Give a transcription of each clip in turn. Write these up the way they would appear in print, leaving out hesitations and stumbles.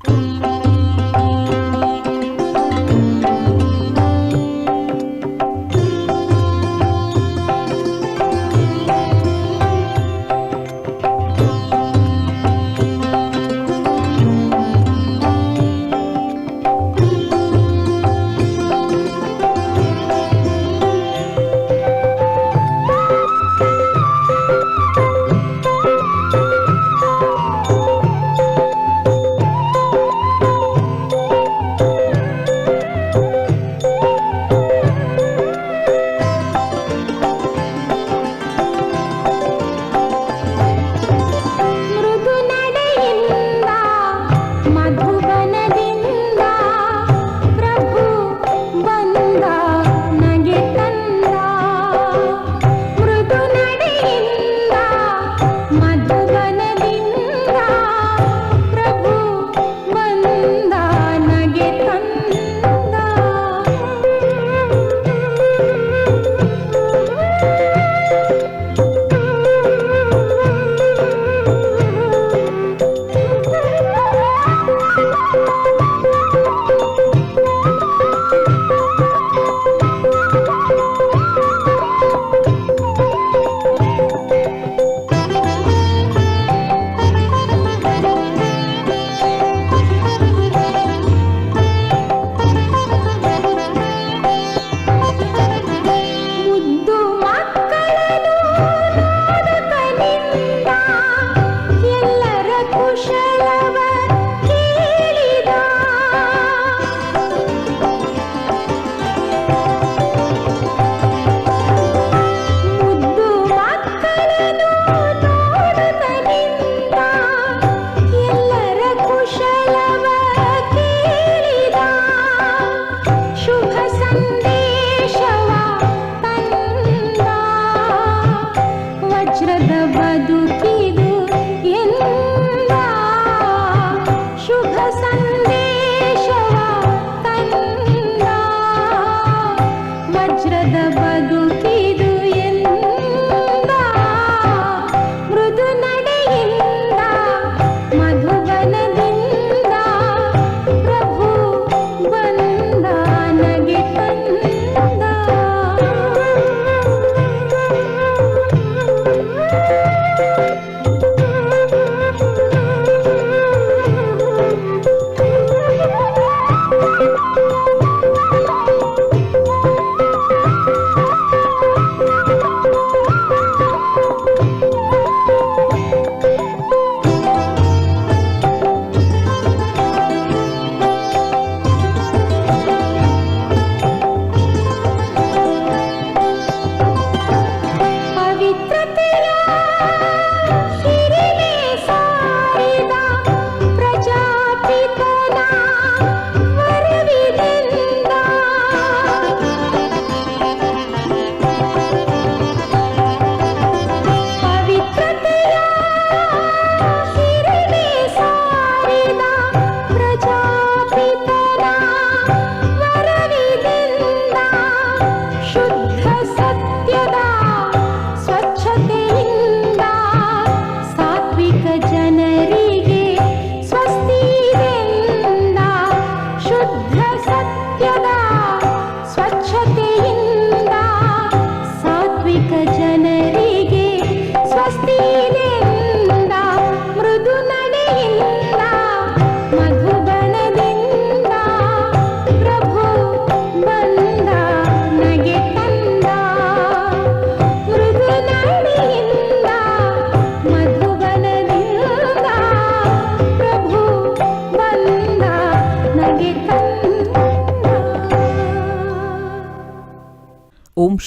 ಓಂ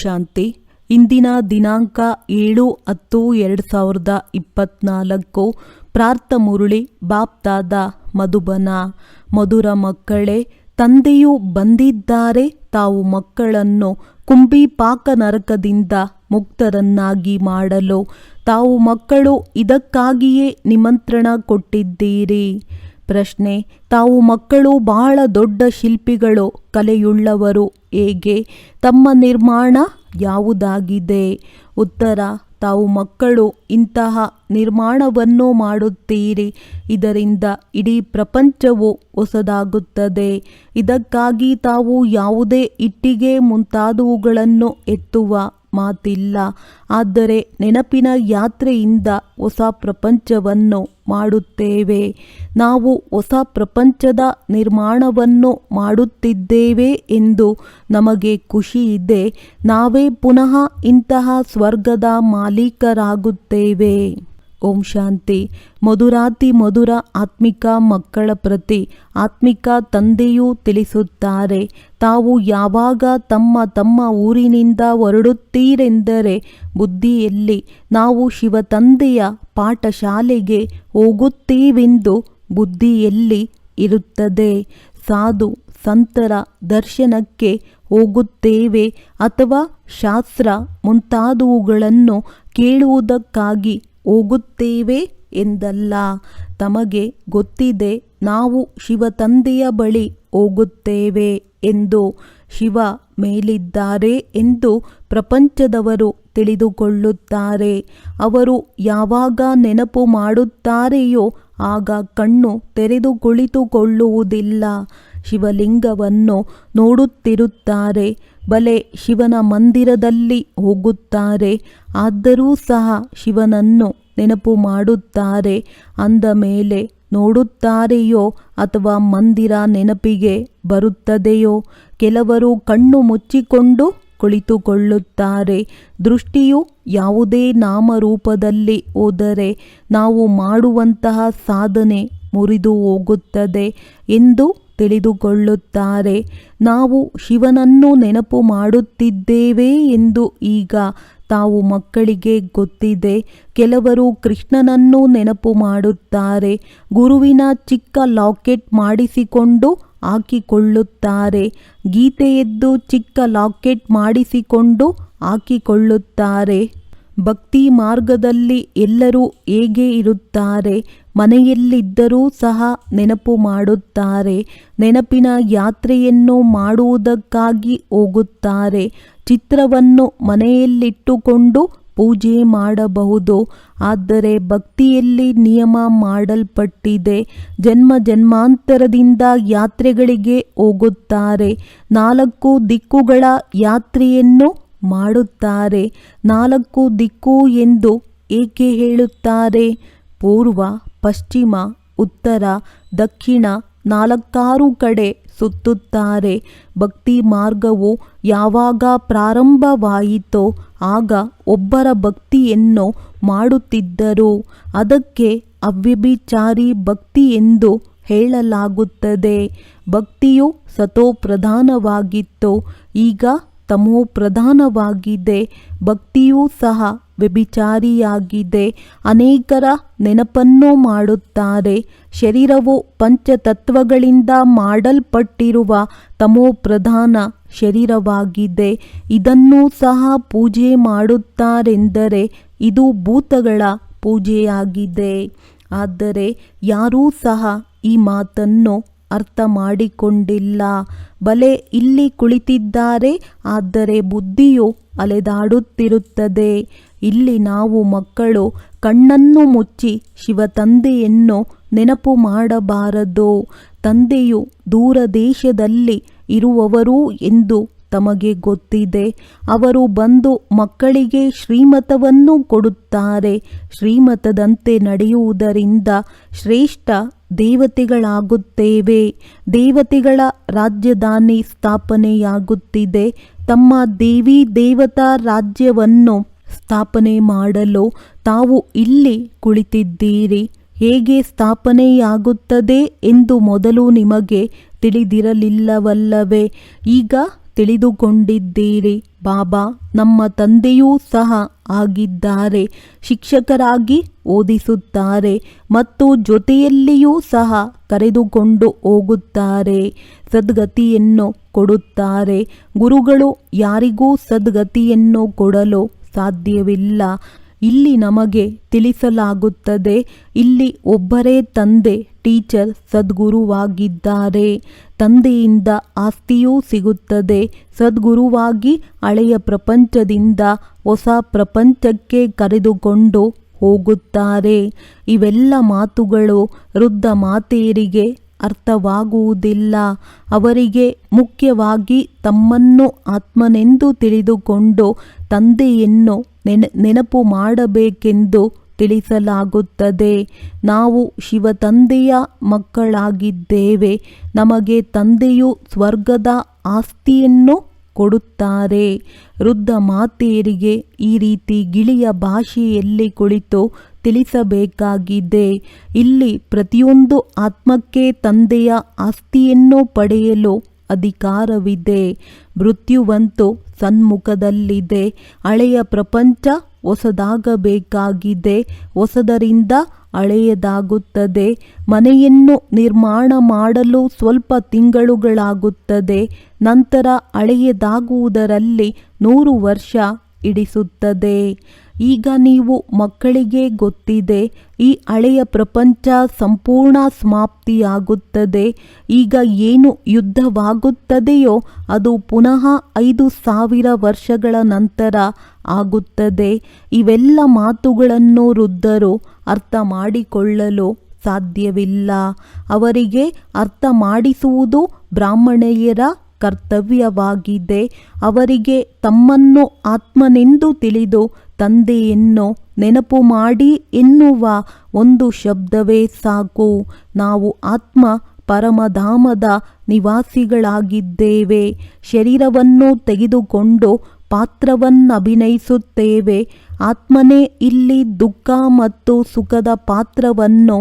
ಶಾಂತಿ. ಇಂದಿನ ದಿನಾಂಕ 7/10/2024. ಪ್ರಾರ್ಥ ಮುರುಳಿ ಬಾಪ್ದಾದ ಮಧುಬನ. ಮಧುರ ಮಕ್ಕಳೇ, ತಂದೆಯು ಬಂದಿದ್ದಾರೆ ತಾವು ಮಕ್ಕಳನ್ನು ಕುಂಬಿಪಾಕ ನರಕದಿಂದ ಮುಕ್ತರನ್ನಾಗಿ ಮಾಡಲು. ತಾವು ಮಕ್ಕಳು ಇದಕ್ಕಾಗಿಯೇ ನಿಮಂತ್ರಣ ಕೊಟ್ಟಿದ್ದೀರಿ. ಪ್ರಶ್ನೆ: ತಾವು ಮಕ್ಕಳು ಬಹಳ ದೊಡ್ಡ ಶಿಲ್ಪಿಗಳು, ಕಲೆಯುಳ್ಳವರು. ಹೇಗೆ? ತಮ್ಮ ನಿರ್ಮಾಣ ಯಾವುದಾಗಿದೆ? ಉತ್ತರ: ತಾವು ಮಕ್ಕಳು ಇಂತಹ ನಿರ್ಮಾಣವನ್ನು ಮಾಡುತ್ತೀರಿ. ಇದರಿಂದ ಇಡೀ ಪ್ರಪಂಚವು ಹೊಸದಾಗುತ್ತದೆ. ಇದಕ್ಕಾಗಿ ತಾವು ಯಾವುದೇ ಇಟ್ಟಿಗೆ ಮುಂತಾದವುಗಳನ್ನು ಎತ್ತುವ ಮಾತಿಲ್ಲ. ಆದರೆ ನೆನಪಿನ ಯಾತ್ರೆಯಿಂದ ಹೊಸ ಪ್ರಪಂಚವನ್ನು ಮಾಡುತ್ತೇವೆ. ನಾವು ಹೊಸ ಪ್ರಪಂಚದ ನಿರ್ಮಾಣವನ್ನು ಮಾಡುತ್ತಿದ್ದೇವೆ ಎಂದು ನಮಗೆ ಖುಷಿ ಇದೆ. ನಾವೇ ಪುನಃ ಇಂತಹ ಸ್ವರ್ಗದ ಮಾಲೀಕರಾಗುತ್ತೇವೆ. ಓಂ ಶಾಂತಿ. ಮಧುರಾತಿ ಮಧುರ ಆತ್ಮಿಕ ಮಕ್ಕಳ ಪ್ರತಿ ಆತ್ಮಿಕ ತಂದೆಯೂ ತಿಳಿಸುತ್ತಾರೆ, ತಾವು ಯಾವಾಗ ತಮ್ಮ ತಮ್ಮ ಊರಿನಿಂದ ಹೊರಡುತ್ತೀರೆಂದರೆ ಬುದ್ಧಿಯಲ್ಲಿ ನಾವು ಶಿವ ತಂದೆಯ ಪಾಠಶಾಲೆಗೆ ಹೋಗುತ್ತೀವೆಂದು ಬುದ್ಧಿಯಲ್ಲಿ ಇರುತ್ತದೆ. ಸಾಧು ಸಂತರ ದರ್ಶನಕ್ಕೆ ಹೋಗುತ್ತೇವೆ ಅಥವಾ ಶಾಸ್ತ್ರ ಮುಂತಾದವುಗಳನ್ನು ಕೇಳುವುದಕ್ಕಾಗಿ ಹೋಗುತ್ತೇವೆ ಎಂದಲ್ಲ. ತಮಗೆ ಗೊತ್ತಿದೆ ನಾವು ಶಿವ ತಂದೆಯ ಬಳಿ ಹೋಗುತ್ತೇವೆ ಎಂದು. ಶಿವ ಮೇಲಿದ್ದಾರೆ ಎಂದು ಪ್ರಪಂಚದವರು ತಿಳಿದುಕೊಳ್ಳುತ್ತಾರೆ. ಅವರು ಯಾವಾಗ ನೆನಪು ಮಾಡುತ್ತಾರೆಯೋ ಆಗ ಕಣ್ಣು ತೆರೆದು ಕುಳಿತುಕೊಳ್ಳುವುದಿಲ್ಲ. ಶಿವಲಿಂಗವನ್ನು ನೋಡುತ್ತಿರುತ್ತಾರೆ. ಬಲೆ ಶಿವನ ಮಂದಿರದಲ್ಲಿ ಹೋಗುತ್ತಾರೆ. ಆದರೂ ಸಹ ಶಿವನನ್ನು ನೆನಪು ಮಾಡುತ್ತಾರೆ. ಅಂದ ಮೇಲೆ ನೋಡುತ್ತಾರೆಯೋ ಅಥವಾ ಮಂದಿರ ನೆನಪಿಗೆ ಬರುತ್ತದೆಯೋ? ಕೆಲವರು ಕಣ್ಣು ಮುಚ್ಚಿಕೊಂಡು ಕುಳಿತುಕೊಳ್ಳುತ್ತಾರೆ. ದೃಷ್ಟಿಯು ಯಾವುದೇ ನಾಮರೂಪದಲ್ಲಿ ಹೋದರೆ ನಾವು ಮಾಡುವಂತಹ ಸಾಧನೆ ಮುರಿದು ಹೋಗುತ್ತದೆ ಎಂದು ತಿಳಿದುಕೊಳ್ಳುತ್ತಾರೆ. ನಾವು ಶಿವನನ್ನು ನೆನಪು ಮಾಡುತ್ತಿದ್ದೇವೆ ಎಂದು ಈಗ ತಾವು ಮಕ್ಕಳಿಗೆ ಗೊತ್ತಿದೆ. ಕೆಲವರು ಕೃಷ್ಣನನ್ನು ನೆನಪು ಮಾಡುತ್ತಾರೆ. ಗುರುವಿನ ಚಿಕ್ಕ ಲಾಕೆಟ್ ಮಾಡಿಸಿಕೊಂಡು ಹಾಕಿಕೊಳ್ಳುತ್ತಾರೆ. ಗೀತೆಯದ್ದು ಚಿಕ್ಕ ಲಾಕೆಟ್ ಮಾಡಿಸಿಕೊಂಡು ಹಾಕಿಕೊಳ್ಳುತ್ತಾರೆ. ಭಕ್ತಿ ಮಾರ್ಗದಲ್ಲಿ ಎಲ್ಲರೂ ಹೇಗೆ ಇರುತ್ತಾರೆ? ಮನೆಯಲ್ಲಿದ್ದರೂ ಸಹ ನೆನಪು ಮಾಡುತ್ತಾರೆ. ನೆನಪಿನ ಯಾತ್ರೆಯನ್ನು ಮಾಡುವುದಕ್ಕಾಗಿ ಹೋಗುತ್ತಾರೆ. ಚಿತ್ರವನ್ನು ಮನೆಯಲ್ಲಿಟ್ಟುಕೊಂಡು ಪೂಜೆ ಮಾಡಬಹುದು. ಆದರೆ ಭಕ್ತಿಯಲ್ಲಿ ನಿಯಮ ಮಾಡಲ್ಪಟ್ಟಿದೆ. ಜನ್ಮ ಜನ್ಮಾಂತರದಿಂದ ಯಾತ್ರೆಗಳಿಗೆ ಹೋಗುತ್ತಾರೆ. 4 ದಿಕ್ಕುಗಳ ಯಾತ್ರೆಯನ್ನು ಮಾಡುತ್ತಾರೆ. 4 ದಿಕ್ಕು ಎಂದು ಏಕೆ ಹೇಳುತ್ತಾರೆ? ಪೂರ್ವ, ಪಶ್ಚಿಮ, ಉತ್ತರ, ದಕ್ಷಿಣ 4 ಕಡೆ ಸುತ್ತುತ್ತಾರೆ. ಭಕ್ತಿ ಮಾರ್ಗವು ಯಾವಾಗ ಪ್ರಾರಂಭವಾಯಿತೋ ಆಗ ಒಬ್ಬರ ಭಕ್ತಿಯನ್ನು ಮಾಡುತ್ತಿದ್ದರು. ಅದಕ್ಕೆ ಅವ್ಯಭಿಚಾರಿ ಭಕ್ತಿ ಎಂದು ಹೇಳಲಾಗುತ್ತದೆ. ಭಕ್ತಿಯು ಸತೋಪ್ರಧಾನವಾಗಿತ್ತು, ಈಗ ತಮೋ ಪ್ರಧಾನವಾಗಿದೆ. ಭಕ್ತಿಯೂ ಸಹ ವ್ಯಭಿಚಾರಿಯಾಗಿದೆ. ಅನೇಕರ ನೆನಪನ್ನು ಮಾಡುತ್ತಾರೆ. ಶರೀರವು ಪಂಚತತ್ವಗಳಿಂದ ಮಾಡಲ್ಪಟ್ಟಿರುವ ತಮೋ ಪ್ರಧಾನ ಶರೀರವಾಗಿದೆ. ಇದನ್ನೂ ಸಹ ಪೂಜೆ ಮಾಡುತ್ತಾರೆಂದರೆ ಇದು ಭೂತಗಳ ಪೂಜೆಯಾಗಿದೆ. ಆದರೆ ಯಾರೂ ಸಹ ಈ ಮಾತನ್ನು ಅರ್ಥ ಮಾಡಿಕೊಂಡಿಲ್ಲ. ಬಲೆ ಇಲ್ಲಿ ಕುಳಿತಿದ್ದಾರೆ, ಆದರೆ ಬುದ್ಧಿಯು ಅಲೆದಾಡುತ್ತಿರುತ್ತದೆ. ಇಲ್ಲಿ ನಾವು ಮಕ್ಕಳು ಕಣ್ಣನ್ನು ಮುಚ್ಚಿ ಶಿವ ತಂದೆಯನ್ನು ನೆನಪು ಮಾಡಬಾರದು. ತಂದೆಯು ದೂರ ದೇಶದಲ್ಲಿ ಇರುವವರು ಎಂದು ತಮಗೆ ಗೊತ್ತಿದೆ. ಅವರು ಬಂದು ಮಕ್ಕಳಿಗೆ ಶ್ರೀಮತವನ್ನು ಕೊಡುತ್ತಾರೆ. ಶ್ರೀಮತದಂತೆ ನಡೆಯುವುದರಿಂದ ಶ್ರೇಷ್ಠ ದೇವತೆಗಳಾಗುತ್ತೇವೆ. ದೇವತೆಗಳ ರಾಜಧಾನಿ ಸ್ಥಾಪನೆಯಾಗುತ್ತಿದೆ. ತಮ್ಮ ದೇವಿ ದೇವತಾ ರಾಜ್ಯವನ್ನು ಸ್ಥಾಪನೆ ಮಾಡಲು ತಾವು ಇಲ್ಲಿ ಕುಳಿತಿದ್ದೀರಿ. ಹೇಗೆ ಸ್ಥಾಪನೆಯಾಗುತ್ತದೆ ಎಂದು ಮೊದಲು ನಿಮಗೆ ತಿಳಿದಿರಲಿಲ್ಲವಲ್ಲವೇ? ಈಗ ತಿಳಿದುಕೊಂಡಿದ್ದೀರಿ. ಬಾಬಾ ನಮ್ಮ ತಂದೆಯೂ ಸಹ ಆಗಿದ್ದಾರೆ. ಶಿಕ್ಷಕರಾಗಿ ಓದಿಸುತ್ತಾರೆ ಮತ್ತು ಜೊತೆಯಲ್ಲಿಯೂ ಸಹ ಕರೆದುಕೊಂಡು ಹೋಗುತ್ತಾರೆ. ಸದ್ಗತಿಯನ್ನು ಕೊಡುತ್ತಾರೆ. ಗುರುಗಳು ಯಾರಿಗೂ ಸದ್ಗತಿಯನ್ನು ಕೊಡಲು ಸಾಧ್ಯವಿಲ್ಲ. ಇಲ್ಲಿ ನಮಗೆ ತಿಳಿಸಲಾಗುತ್ತದೆ, ಇಲ್ಲಿ ಒಬ್ಬರೇ ತಂದೆ ಟೀಚರ್ ಸದ್ಗುರುವಾಗಿದ್ದಾರೆ. ತಂದೆಯಿಂದ ಆಸ್ತಿಯೂ ಸಿಗುತ್ತದೆ. ಸದ್ಗುರುವಾಗಿ ಹಳೆಯ ಪ್ರಪಂಚದಿಂದ ಹೊಸ ಪ್ರಪಂಚಕ್ಕೆ ಕರೆದುಕೊಂಡು ಹೋಗುತ್ತಾರೆ. ಇವೆಲ್ಲ ಮಾತುಗಳು ವೃದ್ಧ ಮಾತೆಯರಿಗೆ ಅರ್ಥವಾಗುವುದಿಲ್ಲ. ಅವರಿಗೆ ಮುಖ್ಯವಾಗಿ ತಮ್ಮನ್ನು ಆತ್ಮನೆಂದು ತಿಳಿದುಕೊಂಡು ತಂದೆಯನ್ನು ನೆನಪು ಮಾಡಬೇಕೆಂದು ತಿಳಿಸಲಾಗುತ್ತದೆ. ನಾವು ಶಿವ ತಂದೆಯ ಮಕ್ಕಳಾಗಿದ್ದೇವೆ. ನಮಗೆ ತಂದೆಯು ಸ್ವರ್ಗದ ಆಸ್ತಿಯನ್ನು ಕೊಡುತ್ತಾರೆ. ವೃದ್ಧ ಮಾತೆಯರಿಗೆ ಈ ರೀತಿ ಗಿಳಿಯ ಭಾಷೆಯಲ್ಲಿ ಕುಳಿತು ತಿಳಿಸಬೇಕಾಗಿದೆ. ಇಲ್ಲಿ ಪ್ರತಿಯೊಂದು ಆತ್ಮಕ್ಕೆ ತಂದೆಯ ಆಸ್ತಿಯನ್ನು ಪಡೆಯಲು ಅಧಿಕಾರವಿದೆ. ಮೃತ್ಯುವಂತೂ ಸನ್ಮುಖದಲ್ಲಿದೆ. ಹಳೆಯ ಪ್ರಪಂಚ ಹೊಸದಾಗಬೇಕಾಗಿದೆ. ಹೊಸದರಿಂದ ಹಳೆಯದಾಗುತ್ತದೆ. ಮನೆಯನ್ನು ನಿರ್ಮಾಣ ಮಾಡಲು ಸ್ವಲ್ಪ ತಿಂಗಳುಗಳಾಗುತ್ತದೆ. ನಂತರ ಹಳೆಯದಾಗುವುದರಲ್ಲಿ 100 ವರ್ಷ ಹಿಡಿಸುತ್ತದೆ. ಈಗ ನೀವು ಮಕ್ಕಳಿಗೆ ಗೊತ್ತಿದೆ, ಈ ಹಳೆಯ ಪ್ರಪಂಚ ಸಂಪೂರ್ಣ ಸಮಾಪ್ತಿಯಾಗುತ್ತದೆ. ಈಗ ಏನು ಯುದ್ಧವಾಗುತ್ತದೆಯೋ ಅದು ಪುನಃ 5000 ವರ್ಷಗಳ ನಂತರ ಆಗುತ್ತದೆ. ಇವೆಲ್ಲ ಮಾತುಗಳನ್ನು ವೃದ್ಧರು ಅರ್ಥ ಮಾಡಿಕೊಳ್ಳಲು ಸಾಧ್ಯವಿಲ್ಲ. ಅವರಿಗೆ ಅರ್ಥ ಮಾಡಿಸುವುದು ಬ್ರಾಹ್ಮಣೆಯರ ಕರ್ತವ್ಯವಾಗಿದೆ. ಅವರಿಗೆ ತಮ್ಮನ್ನು ಆತ್ಮನೆಂದು ತಿಳಿದು ತಂದೆಯನ್ನು ನೆನಪು ಮಾಡಿ ಎನ್ನುವ ಒಂದು ಶಬ್ದವೇ ಸಾಕು. ನಾವು ಆತ್ಮ ಪರಮಧಾಮದ ನಿವಾಸಿಗಳಾಗಿದ್ದೇವೆ. ಶರೀರವನ್ನು ತೆಗೆದುಕೊಂಡು ಪಾತ್ರವನ್ನಭಿನಯಿಸುತ್ತೇವೆ. ಆತ್ಮನೇ ಇಲ್ಲಿ ದುಃಖ ಮತ್ತು ಸುಖದ ಪಾತ್ರವನ್ನು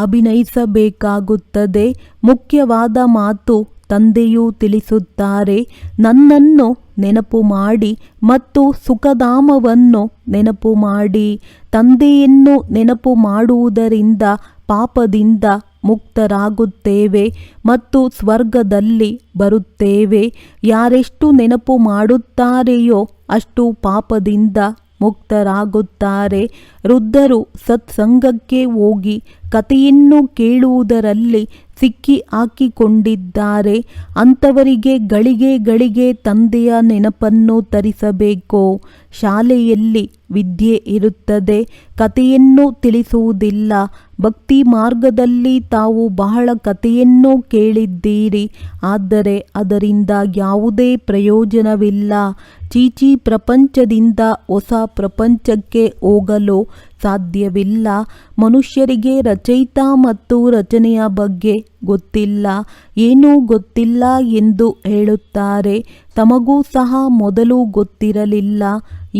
ಅಭಿನಯಿಸಬೇಕಾಗುತ್ತದೆ. ಮುಖ್ಯವಾದ ಮಾತು ತಂದೆಯೂ ತಿಳಿಸುತ್ತಾರೆ, ನನ್ನನ್ನು ನೆನಪು ಮಾಡಿ ಮತ್ತು ಸುಖಧಾಮವನ್ನು ನೆನಪು ಮಾಡಿ. ತಂದೆಯನ್ನು ನೆನಪು ಮಾಡುವುದರಿಂದ ಪಾಪದಿಂದ ಮುಕ್ತರಾಗುತ್ತೇವೆ ಮತ್ತು ಸ್ವರ್ಗದಲ್ಲಿ ಬರುತ್ತೇವೆ. ಯಾರೆಷ್ಟು ನೆನಪು ಮಾಡುತ್ತಾರೆಯೋ ಅಷ್ಟು ಪಾಪದಿಂದ ಮುಕ್ತರಾಗುತ್ತಾರೆ. ವೃದ್ಧರು ಸತ್ಸಂಗಕ್ಕೆ ಹೋಗಿ ಕಥೆಯನ್ನು ಕೇಳುವುದರಲ್ಲಿ ಸಿಕ್ಕಿ ಹಾಕಿಕೊಂಡಿದ್ದಾರೆ. ಅಂಥವರಿಗೆ ಗಳಿಗೆ ಗಳಿಗೆ ತಂದೆಯ ನೆನಪನ್ನು ತರಿಸಬೇಕು. ಶಾಲೆಯಲ್ಲಿ ವಿದ್ಯೆ ಇರುತ್ತದೆ, ಕಥೆಯನ್ನು ತಿಳಿಸುವುದಿಲ್ಲ. ಭಕ್ತಿ ಮಾರ್ಗದಲ್ಲಿ ತಾವು ಬಹಳ ಕಥೆಯನ್ನು ಕೇಳಿದ್ದೀರಿ, ಆದರೆ ಅದರಿಂದ ಯಾವುದೇ ಪ್ರಯೋಜನವಿಲ್ಲ. ಚೀಚಿ ಪ್ರಪಂಚದಿಂದ ಹೊಸ ಪ್ರಪಂಚಕ್ಕೆ ಹೋಗಲು ಸಾಧ್ಯವಿಲ್ಲ. ಮನುಷ್ಯರಿಗೆ ರಚಯಿತ ಮತ್ತು ರಚನೆಯ ಬಗ್ಗೆ ಗೊತ್ತಿಲ್ಲ, ಏನೂ ಗೊತ್ತಿಲ್ಲ ಎಂದು ಹೇಳುತ್ತಾರೆ. ತಮಗೂ ಸಹ ಮೊದಲು ಗೊತ್ತಿರಲಿಲ್ಲ.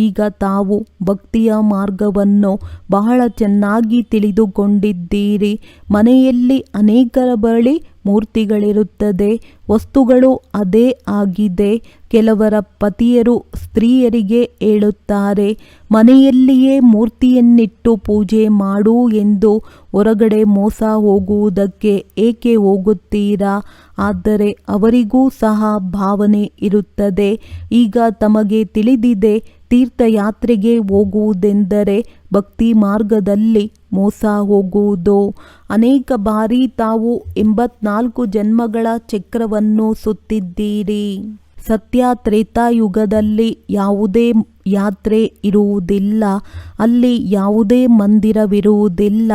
ಈಗ ತಾವು ಭಕ್ತಿಯ ಮಾರ್ಗವನ್ನು ಬಹಳ ಚೆನ್ನಾಗಿ ತಿಳಿದುಕೊಂಡಿದ್ದೀರಿ. ಮನೆಯಲ್ಲಿ ಅನೇಕರ ಬಳಿ ಮೂರ್ತಿಗಳಿರುತ್ತದೆ, ವಸ್ತುಗಳು ಅದೇ ಆಗಿದೆ. ಕೆಲವರ ಪತಿಯರು ಸ್ತ್ರೀಯರಿಗೆ ಹೇಳುತ್ತಾರೆ, ಮನೆಯಲ್ಲಿಯೇ ಮೂರ್ತಿಯನ್ನಿಟ್ಟು ಪೂಜೆ ಮಾಡು ಎಂದು. ಹೊರಗಡೆ ಮೋಸ ಹೋಗುವುದಕ್ಕೆ ಏಕೆ ಹೋಗುತ್ತೀರಾ? ಆದರೆ ಅವರಿಗೂ ಸಹ ಭಾವನೆ ಇರುತ್ತದೆ. ಈಗ ತಮಗೆ ತಿಳಿದಿದೆ, ತೀರ್ಥಯಾತ್ರೆಗೆ ಹೋಗುವುದೆಂದರೆ ಭಕ್ತಿ ಮಾರ್ಗದಲ್ಲಿ ಮೋಸ ಹೋಗುವುದು. ಅನೇಕ ಬಾರಿ ತಾವು 84 ಜನ್ಮಗಳ ಚಕ್ರವನ್ನು ಸುತ್ತಿದ್ದೀರಿ. ಸತ್ಯ ತ್ರೇತಾಯುಗದಲ್ಲಿ ಯಾವುದೇ ಯಾತ್ರೆ ಇರುವುದಿಲ್ಲ, ಅಲ್ಲಿ ಯಾವುದೇ ಮಂದಿರವಿರುವುದಿಲ್ಲ.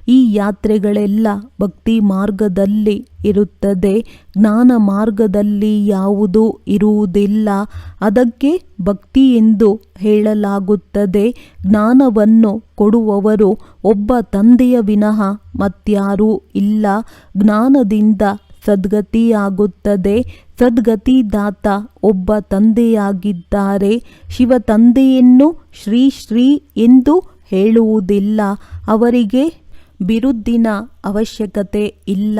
ಈ ಯಾತ್ರೆಗಳೆಲ್ಲ ಭಕ್ತಿ ಮಾರ್ಗದಲ್ಲಿ ಇರುತ್ತದೆ. ಜ್ಞಾನ ಮಾರ್ಗದಲ್ಲಿ ಯಾವುದೂ ಇರುವುದಿಲ್ಲ. ಅದಕ್ಕೆ ಭಕ್ತಿ ಎಂದು ಹೇಳಲಾಗುತ್ತದೆ. ಜ್ಞಾನವನ್ನು ಕೊಡುವವರು ಒಬ್ಬ ತಂದೆಯ ವಿನಃ ಮತ್ಯಾರೂ ಇಲ್ಲ. ಜ್ಞಾನದಿಂದ ಸದ್ಗತಿಯಾಗುತ್ತದೆ. ಸದ್ಗತಿದಾತ ಒಬ್ಬ ತಂದೆಯಾಗಿದ್ದಾರೆ. ಶಿವ ತಂದೆಯನ್ನು ಶ್ರೀ ಶ್ರೀ ಎಂದು ಹೇಳುವುದಿಲ್ಲ. ಅವರಿಗೆ ಬಿರುದಿನ ಅವಶ್ಯಕತೆ ಇಲ್ಲ.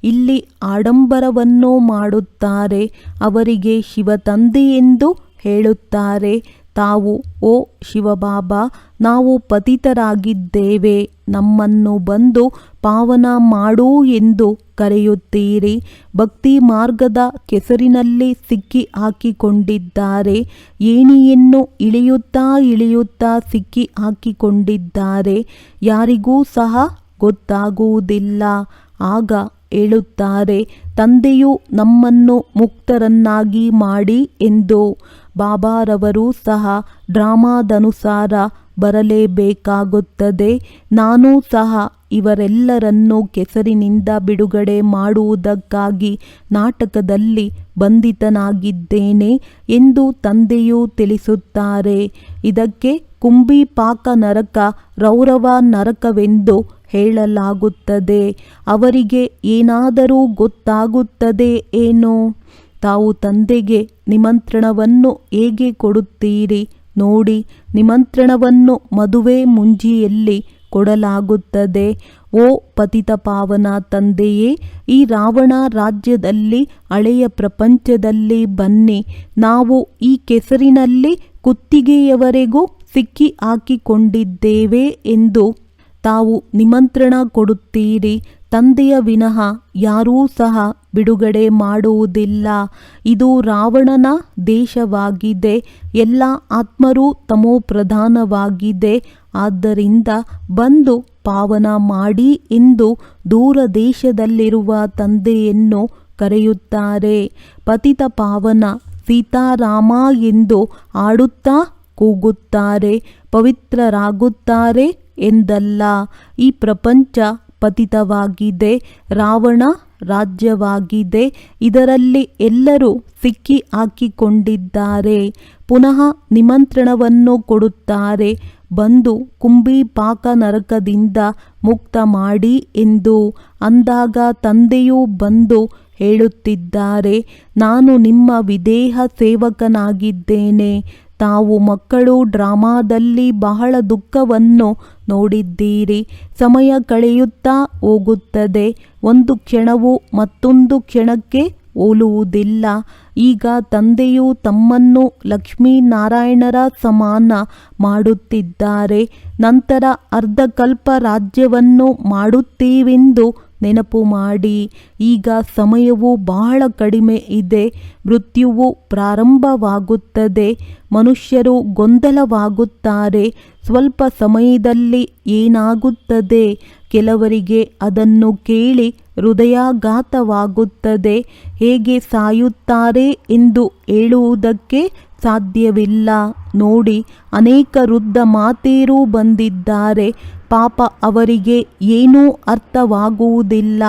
ಇಲ್ಲಿ ಆಡಂಬರವನ್ನು ಮಾಡುತ್ತಾರೆ. ಅವರಿಗೆ ಶಿವ ತಂದೆ ಎಂದು ಹೇಳುತ್ತಾರೆ. ತಾವು ಓ ಶಿವಬಾಬಾ, ನಾವು ಪತಿತರಾಗಿದ್ದೇವೆ, ನಮ್ಮನ್ನು ಬಂದು ಪಾವನ ಮಾಡು ಎಂದು ಕರೆಯುತ್ತೀರಿ. ಭಕ್ತಿ ಮಾರ್ಗದ ಕೆಸರಿನಲ್ಲಿ ಸಿಕ್ಕಿ ಹಾಕಿಕೊಂಡಿದ್ದಾರೆ. ಏಣಿಯನ್ನು ಇಳಿಯುತ್ತಾ ಇಳಿಯುತ್ತಾ ಸಿಕ್ಕಿ ಹಾಕಿಕೊಂಡಿದ್ದಾರೆ. ಯಾರಿಗೂ ಸಹ ಗೊತ್ತಾಗುವುದಿಲ್ಲ. ಆಗ ಹೇಳುತ್ತಾರೆ, ತಂದೆಯು ನಮ್ಮನ್ನು ಮುಕ್ತರನ್ನಾಗಿ ಮಾಡಿ ಎಂದು. ಬಾಬಾರವರು ಸಹ ಡ್ರಾಮಾದನುಸಾರ ಬರಲೇಬೇಕಾಗುತ್ತದೆ. ನಾನೂ ಸಹ ಇವರೆಲ್ಲರನ್ನೂ ಕೆಸರಿನಿಂದ ಬಿಡುಗಡೆ ಮಾಡುವುದಕ್ಕಾಗಿ ನಾಟಕದಲ್ಲಿ ಬಂಧಿತನಾಗಿದ್ದೇನೆ ಎಂದು ತಂದೆಯು ತಿಳಿಸುತ್ತಾರೆ. ಇದಕ್ಕೆ ಕುಂಭಿಪಾಕ ನರಕ, ರೌರವ ನರಕವೆಂದು ಹೇಳಲಾಗುತ್ತದೆ. ಅವರಿಗೆ ಏನಾದರೂ ಗೊತ್ತಾಗುತ್ತದೆ ಏನು? ತಾವು ತಂದೆಗೆ ನಿಮಂತ್ರಣವನ್ನು ಹೇಗೆ ಕೊಡುತ್ತೀರಿ ನೋಡಿ. ನಿಮಂತ್ರಣವನ್ನು ಮದುವೆ ಮುಂಜಿಯಲ್ಲಿ ಕೊಡಲಾಗುತ್ತದೆ. ಓ ಪತಿತ ಪಾವನ ತಂದೆಯೇ, ಈ ರಾವಣ ರಾಜ್ಯದಲ್ಲಿ ಹಳೆಯ ಪ್ರಪಂಚದಲ್ಲಿ ಬನ್ನಿ. ನಾವು ಈ ಕೆಸರಿನಲ್ಲಿ ಕುತ್ತಿಗೆಯವರೆಗೂ ಸಿಕ್ಕಿ ಹಾಕಿಕೊಂಡಿದ್ದೇವೆ ಎಂದು ತಾವು ನಿಮಂತ್ರಣ ಕೊಡುತ್ತೀರಿ. ತಂದೆಯ ವಿನಃ ಯಾರೂ ಸಹ ಬಿಡುಗಡೆ ಮಾಡುವುದಿಲ್ಲ. ಇದು ರಾವಣನ ದೇಶವಾಗಿದೆ. ಎಲ್ಲ ಆತ್ಮರೂ ತಮೋಪ್ರಧಾನವಾಗಿದೆ. ಆದ್ದರಿಂದ ಬಂದು ಪಾವನ ಮಾಡಿ ಎಂದು ದೂರ ದೇಶದಲ್ಲಿರುವ ತಂದೆಯನ್ನು ಕರೆಯುತ್ತಾರೆ. ಪತಿತ ಪಾವನ ಸೀತಾರಾಮ ಎಂದು ಆಡುತ್ತಾ ಕೂಗುತ್ತಾರೆ. ಪವಿತ್ರರಾಗುತ್ತಾರೆ ಎಂದಲ್ಲ. ಈ ಪ್ರಪಂಚ ಪತಿತವಾಗಿದೆ. ರಾವಣ ರಾಜ್ಯವಾಗಿದೆ. ಇದರಲ್ಲಿ ಎಲ್ಲರೂ ಸಿಕ್ಕಿ ಹಾಕಿಕೊಂಡಿದ್ದಾರೆ. ಪುನಃ ನಿಮಂತ್ರಣವನ್ನು ಕೊಡುತ್ತಾರೆ. ಬಂದು ಕುಂಭಿಪಾಕ ನರಕದಿಂದ ಮುಕ್ತ ಮಾಡಿ ಎಂದು. ಅಂದಾಗ ತಂದೆಯೂ ಬಂದು ಹೇಳುತ್ತಿದ್ದಾರೆ, ನಾನು ನಿಮ್ಮ ವಿದೇಹ ಸೇವಕನಾಗಿದ್ದೇನೆ. ತಾವು ಮಕ್ಕಳು ಡ್ರಾಮಾದಲ್ಲಿ ಬಹಳ ದುಃಖವನ್ನು ನೋಡಿದ್ದೀರಿ. ಸಮಯ ಕಳೆಯುತ್ತಾ ಹೋಗುತ್ತದೆ. ಒಂದು ಕ್ಷಣವು ಮತ್ತೊಂದು ಕ್ಷಣಕ್ಕೆ ಹೋಲುವುದಿಲ್ಲ. ಈಗ ತಂದೆಯು ತಮ್ಮನ್ನು ಲಕ್ಷ್ಮೀನಾರಾಯಣರ ಸಮಾನ ಮಾಡುತ್ತಿದ್ದಾರೆ. ನಂತರ ಅರ್ಧಕಲ್ಪ ರಾಜ್ಯವನ್ನು ಮಾಡುತ್ತೀವೆಂದು ನೆನಪು ಮಾಡಿ. ಈಗ ಸಮಯವು ಬಹಳ ಕಡಿಮೆ ಇದೆ. ಮೃತ್ಯುವು ಪ್ರಾರಂಭವಾಗುತ್ತದೆ. ಮನುಷ್ಯರು ಗೊಂದಲವಾಗುತ್ತಾರೆ. ಸ್ವಲ್ಪ ಸಮಯದಲ್ಲಿ ಏನಾಗುತ್ತದೆ? ಕೆಲವರಿಗೆ ಅದನ್ನು ಕೇಳಿ ಹೃದಯಾಘಾತವಾಗುತ್ತದೆ. ಹೇಗೆ ಸಾಯುತ್ತಾರೆ ಎಂದು ಹೇಳುವುದಕ್ಕೆ ಸಾಧ್ಯವಿಲ್ಲ. ನೋಡಿ, ಅನೇಕ ವೃದ್ಧ ಮಾತೆಯರು ಬಂದಿದ್ದಾರೆ. ಪಾಪ, ಅವರಿಗೆ ಏನೂ ಅರ್ಥವಾಗುವುದಿಲ್ಲ.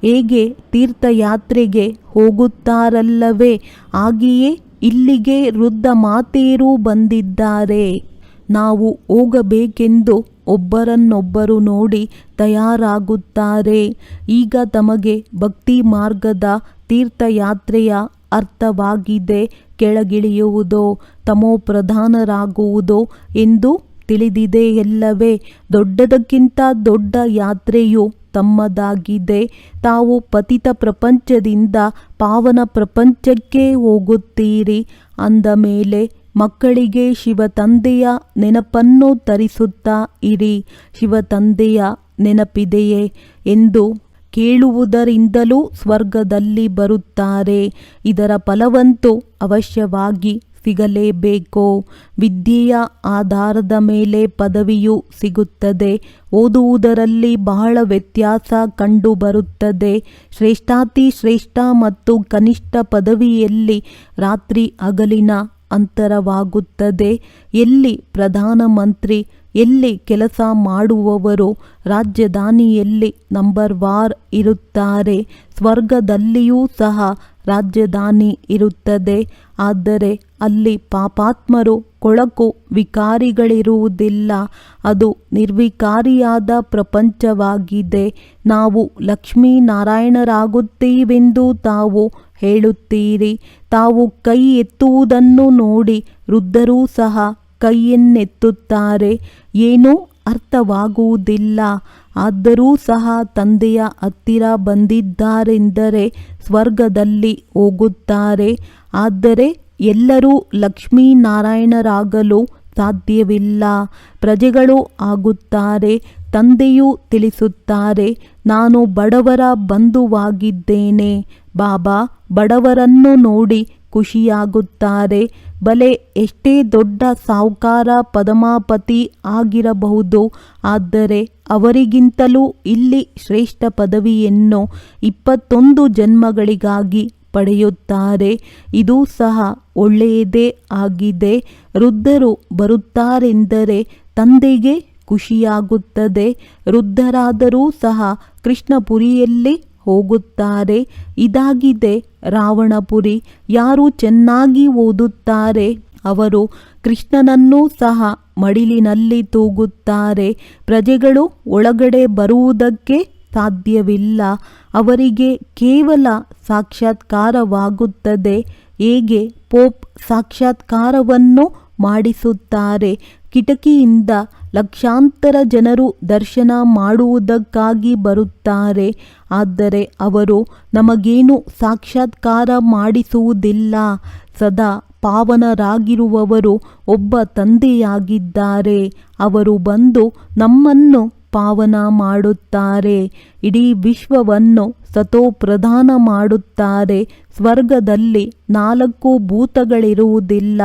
ಹೇಗೆ ತೀರ್ಥಯಾತ್ರೆಗೆ ಹೋಗುತ್ತಾರಲ್ಲವೇ, ಹಾಗೆಯೇ ಇಲ್ಲಿಗೆ ವೃದ್ಧ ಮಾತೆಯರು ಬಂದಿದ್ದಾರೆ. ನಾವು ಹೋಗಬೇಕೆಂದು ಒಬ್ಬರನ್ನೊಬ್ಬರು ನೋಡಿ ತಯಾರಾಗುತ್ತಾರೆ. ಈಗ ತಮಗೆ ಭಕ್ತಿ ಮಾರ್ಗದ ತೀರ್ಥಯಾತ್ರೆಯ ಅರ್ಥವಾಗಿದೆ. ಕೆಳಗಿಳಿಯುವುದೋ ತಮೋಪ್ರಧಾನರಾಗುವುದೋ ಎಂದು ತಿಳಿದಿದೆಯಲ್ಲವೇ? ದೊಡ್ಡದಕ್ಕಿಂತ ದೊಡ್ಡ ಯಾತ್ರೆಯು ತಮ್ಮದಾಗಿದೆ. ತಾವು ಪತಿತ ಪ್ರಪಂಚದಿಂದ ಪಾವನ ಪ್ರಪಂಚಕ್ಕೆ ಹೋಗುತ್ತೀರಿ. ಅಂದ ಮೇಲೆ ಮಕ್ಕಳಿಗೆ ಶಿವತಂದೆಯ ನೆನಪನ್ನು ತರಿಸುತ್ತಾ ಇರಿ. ಶಿವತಂದೆಯ ನೆನಪಿದೆಯೇ ಎಂದು ಕೇಳುವುದರಿಂದಲೂ ಸ್ವರ್ಗದಲ್ಲಿ ಬರುತ್ತಾರೆ. ಇದರ ಫಲವಂತೂ ಅವಶ್ಯವಾಗಿ ಸಿಗಲೇಬೇಕು. ವಿದ್ಯೆಯ ಆಧಾರದ ಮೇಲೆ ಪದವಿಯು ಸಿಗುತ್ತದೆ. ಓದುವುದರಲ್ಲಿ ಬಹಳ ವ್ಯತ್ಯಾಸ ಕಂಡುಬರುತ್ತದೆ. ಶ್ರೇಷ್ಠಾತಿ ಶ್ರೇಷ್ಠ ಮತ್ತು ಕನಿಷ್ಠ ಪದವಿಯಲ್ಲಿ ರಾತ್ರಿ ಹಗಲಿನ ಅಂತರವಾಗುತ್ತದೆ. ಎಲ್ಲಿ ಪ್ರಧಾನಮಂತ್ರಿ, ಎಲ್ಲಿ ಕೆಲಸ ಮಾಡುವವರು, ರಾಜಧಾನಿಯಲ್ಲಿ ನಂಬರ್ ವಾರ್ ಇರುತ್ತಾರೆ. ಸ್ವರ್ಗದಲ್ಲಿಯೂ ಸಹ ರಾಜಧಾನಿ ಇರುತ್ತದೆ. ಆದರೆ ಅಲ್ಲಿ ಪಾಪಾತ್ಮರು, ಕೊಳಕು ವಿಕಾರಿಗಳಿರುವುದಿಲ್ಲ. ಅದು ನಿರ್ವಿಕಾರಿಯಾದ ಪ್ರಪಂಚವಾಗಿದೆ. ನಾವು ಲಕ್ಷ್ಮೀನಾರಾಯಣರಾಗುತ್ತೀವೆಂದು ತಾವು ಹೇಳುತ್ತೀರಿ. ತಾವು ಕೈ ಎತ್ತುವುದನ್ನು ನೋಡಿ ವೃದ್ಧರೂ ಸಹ ಕೈಯನ್ನೆತ್ತುತ್ತಾರೆ. ಏನೂ ಅರ್ಥವಾಗುವುದಿಲ್ಲ. ಆದರೂ ಸಹ ತಂದೆಯ ಹತ್ತಿರ ಬಂದಿದ್ದಾರೆಂದರೆ ಸ್ವರ್ಗದಲ್ಲಿ ಹೋಗುತ್ತಾರೆ. ಆದರೆ ಎಲ್ಲರೂ ಲಕ್ಷ್ಮೀನಾರಾಯಣರಾಗಲು ಸಾಧ್ಯವಿಲ್ಲ. ಪ್ರಜೆಗಳು ಆಗುತ್ತಾರೆ. ತಂದೆಯು ತಿಳಿಸುತ್ತಾರೆ, ನಾನು ಬಡವರ ಬಂಧುವಾಗಿದ್ದೇನೆ. ಬಾಬಾ ಬಡವರನ್ನು ನೋಡಿ ಖುಷಿಯಾಗುತ್ತಾರೆ. ಬಲೆ ಎಷ್ಟೇ ದೊಡ್ಡ ಸಾಹುಕಾರ, ಪದಮಾಪತಿ ಆಗಿರಬಹುದು. ಆದರೆ ಅವರಿಗಿಂತಲೂ ಇಲ್ಲಿ ಶ್ರೇಷ್ಠ ಪದವಿಯನ್ನು 21 ಜನ್ಮಗಳಿಗಾಗಿ ಪಡೆಯುತ್ತಾರೆ. ಇದು ಸಹ ಒಳ್ಳೆಯದೇ ಆಗಿದೆ. ವೃದ್ಧರು ಬರುತ್ತಾರೆಂದರೆ ತಂದೆಗೆ ಖುಷಿಯಾಗುತ್ತದೆ. ವೃದ್ಧರಾದರೂ ಸಹ ಕೃಷ್ಣಪುರಿಯಲ್ಲಿ ಹೋಗುತ್ತಾರೆ. ಇದಾಗಿದೆ ರಾವಣಪುರಿ. ಯಾರು ಚೆನ್ನಾಗಿ ಓದುತ್ತಾರೆ ಅವರು ಕೃಷ್ಣನನ್ನೂ ಸಹ ಮಡಿಲಿನಲ್ಲಿ ತೂಗುತ್ತಾರೆ. ಪ್ರಜೆಗಳು ಒಳಗಡೆ ಬರುವುದಕ್ಕೆ ಸಾಧ್ಯವಿಲ್ಲ. ಅವರಿಗೆ ಕೇವಲ ಸಾಕ್ಷಾತ್ಕಾರವಾಗುತ್ತದೆ. ಹೇಗೆ ಪೋಪ್ ಸಾಕ್ಷಾತ್ಕಾರವನ್ನು ಮಾಡಿಸುತ್ತಾರೆ. ಕಿಟಕಿಯಿಂದ ಲಕ್ಷಾಂತರ ಜನರು ದರ್ಶನ ಮಾಡುವುದಕ್ಕಾಗಿ ಬರುತ್ತಾರೆ. ಆದರೆ ಅವರು ನಮಗೇನು ಸಾಕ್ಷಾತ್ಕಾರ ಮಾಡಿಸುವುದಿಲ್ಲ. ಸದಾ ಪಾವನರಾಗಿರುವವರು ಒಬ್ಬ ತಂದೆಯಾಗಿದ್ದಾರೆ. ಅವರು ಬಂದು ನಮ್ಮನ್ನು ಪಾವನ ಮಾಡುತ್ತಾರೆ. ಇಡೀ ವಿಶ್ವವನ್ನು ಸತೋಪ್ರಧಾನ ಮಾಡುತ್ತಾರೆ. ಸ್ವರ್ಗದಲ್ಲಿ 4 ಭೂತಗಳಿರುವುದಿಲ್ಲ.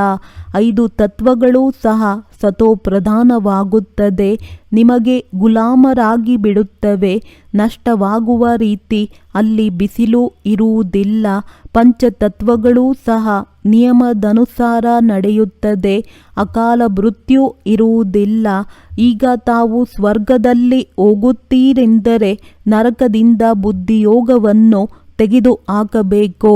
5 ತತ್ವಗಳೂ ಸಹ ಸತೋಪ್ರಧಾನವಾಗುತ್ತದೆ. ನಿಮಗೆ ಗುಲಾಮರಾಗಿ ಬಿಡುತ್ತವೆ. ನಷ್ಟವಾಗುವ ರೀತಿ ಅಲ್ಲಿ ಬಿಸಿಲು ಇರುವುದಿಲ್ಲ. ಪಂಚತತ್ವಗಳೂ ಸಹ ನಿಯಮದನುಸಾರ ನಡೆಯುತ್ತದೆ. ಅಕಾಲ ಮೃತ್ಯು ಇರುವುದಿಲ್ಲ. ಈಗ ತಾವು ಸ್ವರ್ಗದಲ್ಲಿ ಹೋಗುತ್ತೀರೆಂದರೆ ನರಕದಿಂದ ಬುದ್ಧಿಯೋಗವನ್ನು ತೆಗೆದು ಹಾಕಬೇಕು.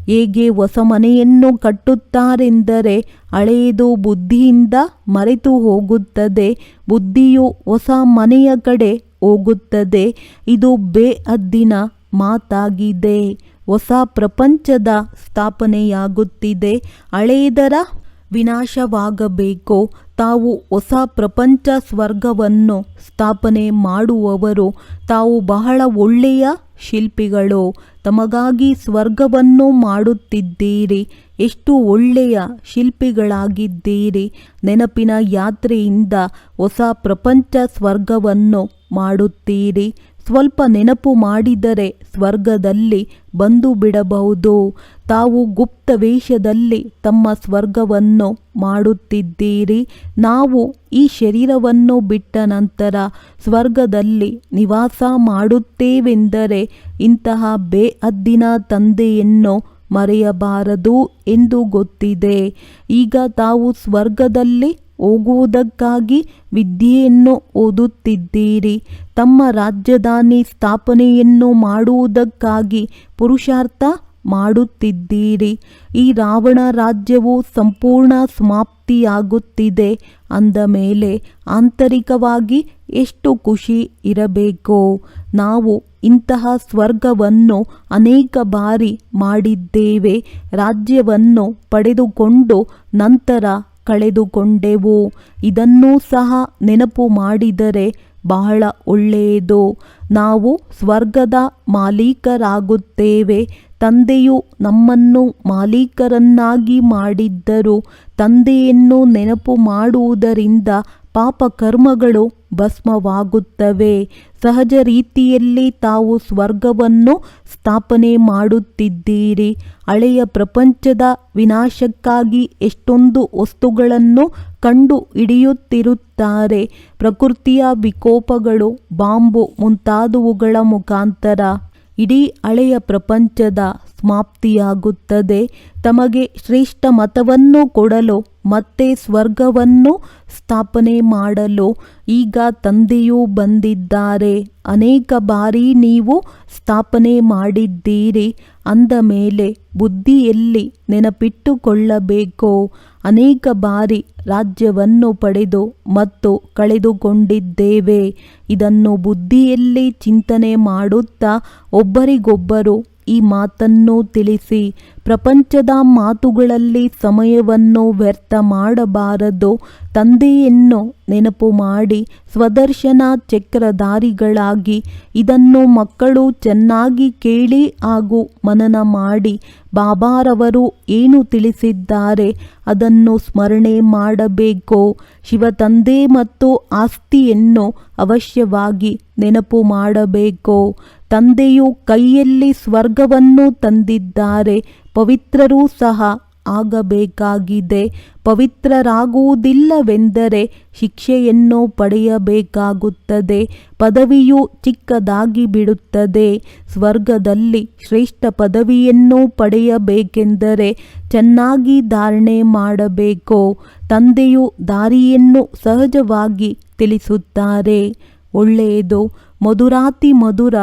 ಹೇಗೆ ಹೊಸ ಮನೆಯನ್ನು ಕಟ್ಟುತ್ತಾರೆಂದರೆ ಹಳೆಯದು ಬುದ್ಧಿಯಿಂದ ಮರೆತು ಹೋಗುತ್ತದೆ. ಬುದ್ಧಿಯು ಹೊಸ ಮನೆಯ ಕಡೆ ಹೋಗುತ್ತದೆ. ಇದು ಬೇಹದ್ದಿನ ಮಾತಾಗಿದೆ. ಹೊಸ ಪ್ರಪಂಚದ ಸ್ಥಾಪನೆಯಾಗುತ್ತಿದೆ. ಹಳೆಯದರ ವಿನಾಶವಾಗಬೇಕು. ತಾವು ಹೊಸ ಪ್ರಪಂಚ ಸ್ವರ್ಗವನ್ನು ಸ್ಥಾಪನೆ ಮಾಡುವವರು. ತಾವು ಬಹಳ ಒಳ್ಳೆಯ ಶಿಲ್ಪಿಗಳು. ತಮಗಾಗಿ ಸ್ವರ್ಗವನ್ನು ಮಾಡುತ್ತಿದ್ದೀರಿ. ಎಷ್ಟು ಒಳ್ಳೆಯ ಶಿಲ್ಪಿಗಳಾಗಿದ್ದೀರಿ. ನೆನಪಿನ ಯಾತ್ರೆಯಿಂದ ಹೊಸ ಪ್ರಪಂಚ ಸ್ವರ್ಗವನ್ನು ಮಾಡುತ್ತೀರಿ. ಸ್ವಲ್ಪ ನೆನಪು ಮಾಡಿದರೆ ಸ್ವರ್ಗದಲ್ಲಿ ಬಂದು ಬಿಡಬಹುದು. ತಾವು ಗುಪ್ತ ವೇಷದಲ್ಲಿ ತಮ್ಮ ಸ್ವರ್ಗವನ್ನು ಮಾಡುತ್ತಿದ್ದೀರಿ. ನಾವು ಈ ಶರೀರವನ್ನು ಬಿಟ್ಟ ನಂತರ ಸ್ವರ್ಗದಲ್ಲಿ ನಿವಾಸ ಮಾಡುತ್ತೇವೆಂದರೆ ಇಂತಹ ಬೇಹದ್ದಿನ ತಂದೆಯನ್ನು ಮರೆಯಬಾರದು ಎಂದು ಗೊತ್ತಿದೆ. ಈಗ ತಾವು ಸ್ವರ್ಗದಲ್ಲಿ ಹೋಗುವುದಕ್ಕಾಗಿ ವಿದ್ಯೆಯನ್ನು ಓದುತ್ತಿದ್ದೀರಿ. ತಮ್ಮ ರಾಜಧಾನಿ ಸ್ಥಾಪನೆಯನ್ನು ಮಾಡುವುದಕ್ಕಾಗಿ ಪುರುಷಾರ್ಥ ಮಾಡುತ್ತಿದ್ದೀರಿ. ಈ ರಾವಣ ರಾಜ್ಯವು ಸಂಪೂರ್ಣ ಸಮಾಪ್ತಿಯಾಗುತ್ತಿದೆ ಅಂದ ಮೇಲೆ ಆಂತರಿಕವಾಗಿ ಎಷ್ಟು ಖುಷಿ ಇರಬೇಕು. ನಾವು ಇಂತಹ ಸ್ವರ್ಗವನ್ನು ಅನೇಕ ಬಾರಿ ಮಾಡಿದ್ದೇವೆ. ರಾಜ್ಯವನ್ನು ಪಡೆದುಕೊಂಡು ನಂತರ ಕಳೆದುಕೊಂಡೆವು. ಇದನ್ನೂ ಸಹ ನೆನಪು ಮಾಡಿದರೆ ಬಹಳ ಒಳ್ಳೆಯದು. ನಾವು ಸ್ವರ್ಗದ ಮಾಲೀಕರಾಗುತ್ತೇವೆ. ತಂದೆಯು ನಮ್ಮನ್ನು ಮಾಲೀಕರನ್ನಾಗಿ ಮಾಡಿದ್ದರು. ತಂದೆಯನ್ನು ನೆನಪು ಮಾಡುವುದರಿಂದ ಪಾಪಕರ್ಮಗಳು ಭಸ್ಮವಾಗುತ್ತವೆ. ಸಹಜ ರೀತಿಯಲ್ಲಿ ತಾವು ಸ್ವರ್ಗವನ್ನು ಸ್ಥಾಪನೆ ಮಾಡುತ್ತಿದ್ದೀರಿ. ಹಳೆಯ ಪ್ರಪಂಚದ ವಿನಾಶಕ್ಕಾಗಿ ಎಷ್ಟೊಂದು ವಸ್ತುಗಳನ್ನು ಕಂಡು ಹಿಡಿಯುತ್ತಿರುತ್ತಾರೆ. ಪ್ರಕೃತಿಯ ವಿಕೋಪಗಳು, ಬಾಂಬು ಮುಂತಾದವುಗಳ ಮುಖಾಂತರ ಇಡೀ ಹಳೆಯ ಪ್ರಪಂಚದ ಸಮಾಪ್ತಿಯಾಗುತ್ತದೆ. ತಮಗೆ ಶ್ರೇಷ್ಠ ಮತವನ್ನು ಕೊಡಲು ಮತ್ತೆ ಸ್ವರ್ಗವನ್ನು ಸ್ಥಾಪನೆ ಮಾಡಲು ಈಗ ತಂದೆಯೂ ಬಂದಿದ್ದಾರೆ. ಅನೇಕ ಬಾರಿ ನೀವು ಸ್ಥಾಪನೆ ಮಾಡಿದ್ದೀರಿ. ಅಂದ ಮೇಲೆ ಬುದ್ಧಿಯಲ್ಲಿ ನೆನಪಿಟ್ಟುಕೊಳ್ಳಬೇಕು. ಅನೇಕ ಬಾರಿ ರಾಜ್ಯವನ್ನು ಪಡೆದು ಮತ್ತು ಕಳೆದುಕೊಂಡಿದ್ದೇವೆ. ಇದನ್ನು ಬುದ್ಧಿಯಲ್ಲಿ ಚಿಂತನೆ ಮಾಡುತ್ತಾ ಒಬ್ಬರಿಗೊಬ್ಬರು ಈ ಮಾತನ್ನು ತಿಳಿಸಿ. ಪ್ರಪಂಚದ ಮಾತುಗಳಲ್ಲಿ ಸಮಯವನ್ನು ವ್ಯರ್ಥ ಮಾಡಬಾರದು. ತಂದೆಯನ್ನು ನೆನಪು ಮಾಡಿ ಸ್ವದರ್ಶನ ಚಕ್ರಧಾರಿಗಳಾಗಿ ಇದನ್ನು ಮಕ್ಕಳು ಚೆನ್ನಾಗಿ ಕೇಳಿ ಹಾಗೂ ಮನನ ಮಾಡಿ. ಬಾಬಾರವರು ಏನು ತಿಳಿಸಿದ್ದಾರೆ ಅದನ್ನು ಸ್ಮರಣೆ ಮಾಡಬೇಕು. ಶಿವತಂದೆ ಮತ್ತು ಆಸ್ತಿಯನ್ನು ಅವಶ್ಯವಾಗಿ ನೆನಪು ಮಾಡಬೇಕು. ತಂದೆಯು ಕೈಯಲ್ಲಿ ಸ್ವರ್ಗವನ್ನು ತಂದಿದ್ದಾರೆ. ಪವಿತ್ರರೂ ಸಹ ಆಗಬೇಕಾಗಿದೆ. ಪವಿತ್ರರಾಗುವುದಿಲ್ಲವೆಂದರೆ ಶಿಕ್ಷೆಯನ್ನು ಪಡೆಯಬೇಕಾಗುತ್ತದೆ. ಪದವಿಯು ಚಿಕ್ಕದಾಗಿ ಬಿಡುತ್ತದೆ. ಸ್ವರ್ಗದಲ್ಲಿ ಶ್ರೇಷ್ಠ ಪದವಿಯನ್ನು ಪಡೆಯಬೇಕೆಂದರೆ ಚೆನ್ನಾಗಿ ಧಾರಣೆ ಮಾಡಬೇಕು. ತಂದೆಯು ದಾರಿಯನ್ನು ಸಹಜವಾಗಿ ತಿಳಿಸುತ್ತಾರೆ. ಒಳ್ಳೆಯದು. ಮಧುರಾತಿ ಮಧುರ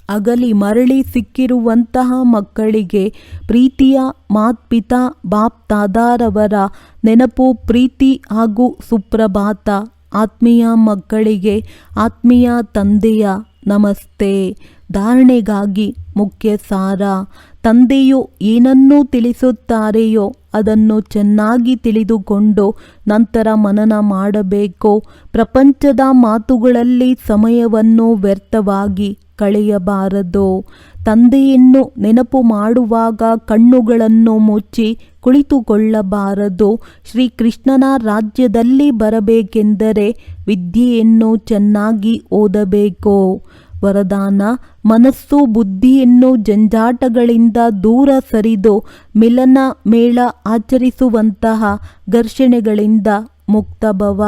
ಅಗಲಿ ಮರಳಿ ಸಿಕ್ಕಿರುವಂತಹ ಮಕ್ಕಳಿಗೆ ಪ್ರೀತಿಯ ಮಾತ್ಪಿತಾ ಬಾಪ್ ತಾದಾರವರ ನೆನಪು, ಪ್ರೀತಿ ಹಾಗೂ ಸುಪ್ರಭಾತ. ಆತ್ಮೀಯ ಮಕ್ಕಳಿಗೆ ಆತ್ಮೀಯ ತಂದೆಯ ನಮಸ್ತೆ. ಧಾರಣೆಗಾಗಿ ಮುಖ್ಯ ಸಾರ. ತಂದೆಯು ಏನನ್ನು ತಿಳಿಸುತ್ತಾರೆಯೋ ಅದನ್ನು ಚೆನ್ನಾಗಿ ತಿಳಿದುಕೊಂಡು ನಂತರ ಮನನ ಮಾಡಬೇಕು. ಪ್ರಪಂಚದ ಮಾತುಗಳಲ್ಲಿ ಸಮಯವನ್ನು ವ್ಯರ್ಥವಾಗಿ ಕಳೆಯಬಾರದು. ತಂದೆಯನ್ನು ನೆನಪು ಮಾಡುವಾಗ ಕಣ್ಣುಗಳನ್ನು ಮುಚ್ಚಿ ಕುಳಿತುಕೊಳ್ಳಬಾರದು. ಶ್ರೀಕೃಷ್ಣನ ರಾಜ್ಯದಲ್ಲಿ ಬರಬೇಕೆಂದರೆ ವಿದ್ಯೆಯನ್ನು ಚೆನ್ನಾಗಿ ಓದಬೇಕು. ವರದಾನ: ಮನಸ್ಸು ಬುದ್ಧಿಯನ್ನು ಜಂಜಾಟಗಳಿಂದ ದೂರ ಸರಿದು ಮಿಲನ ಮೇಳ ಆಚರಿಸುವಂತಹ ಘರ್ಷಣೆಗಳಿಂದ ಮುಕ್ತಭವ.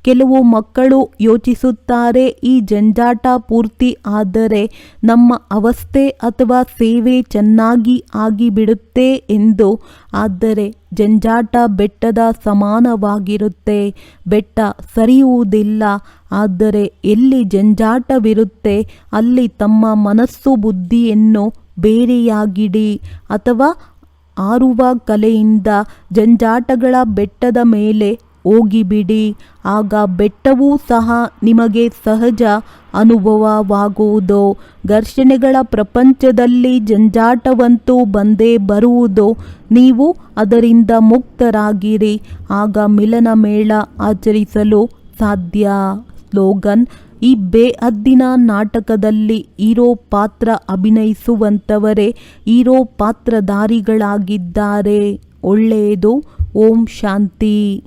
ಕೆಲವು ಮಕ್ಕಳು ಯೋಚಿಸುತ್ತಾರೆ, ಈ ಜಂಜಾಟ ಪೂರ್ತಿ ಆದರೆ ನಮ್ಮ ಅವಸ್ಥೆ ಅಥವಾ ಸೇವೆ ಚೆನ್ನಾಗಿ ಆಗಿಬಿಡುತ್ತೆ ಎಂದು. ಆದರೆ ಜಂಜಾಟ ಬೆಟ್ಟದ ಸಮಾನವಾಗಿರುತ್ತೆ. ಬೆಟ್ಟ ಸರಿಯುವುದಿಲ್ಲ. ಆದರೆ ಎಲ್ಲಿ ಜಂಜಾಟವಿರುತ್ತೆ ಅಲ್ಲಿ ತಮ್ಮ ಮನಸ್ಸು ಬುದ್ಧಿಯನ್ನು ಬೇರೆಯಾಗಿಡಿ ಅಥವಾ ಆರುವ ಕಲೆಯಿಂದ ಜಂಜಾಟಗಳ ಬೆಟ್ಟದ ಮೇಲೆ ಹೋಗಿಬಿಡಿ. ಆಗ ಬೆಟ್ಟವೂ ಸಹ ನಿಮಗೆ ಸಹಜ ಅನುಭವವಾಗುವುದು. ಘರ್ಷಣೆಗಳ ಪ್ರಪಂಚದಲ್ಲಿ ಜಂಜಾಟವಂತೂ ಬಂದೇ ಬರುವುದು. ನೀವು ಅದರಿಂದ ಮುಕ್ತರಾಗಿರಿ. ಆಗ ಮಿಲನ ಮೇಳ ಆಚರಿಸಲು ಸಾಧ್ಯ. ಸ್ಲೋಗನ್: ಈ ಬೇಹದ್ದಿನ ನಾಟಕದಲ್ಲಿ ಹೀರೋ ಪಾತ್ರ ಅಭಿನಯಿಸುವಂಥವರೇ ಹೀರೋ ಪಾತ್ರಧಾರಿಗಳಾಗಿದ್ದಾರೆ. ಒಳ್ಳೆಯದು. ಓಂ ಶಾಂತಿ.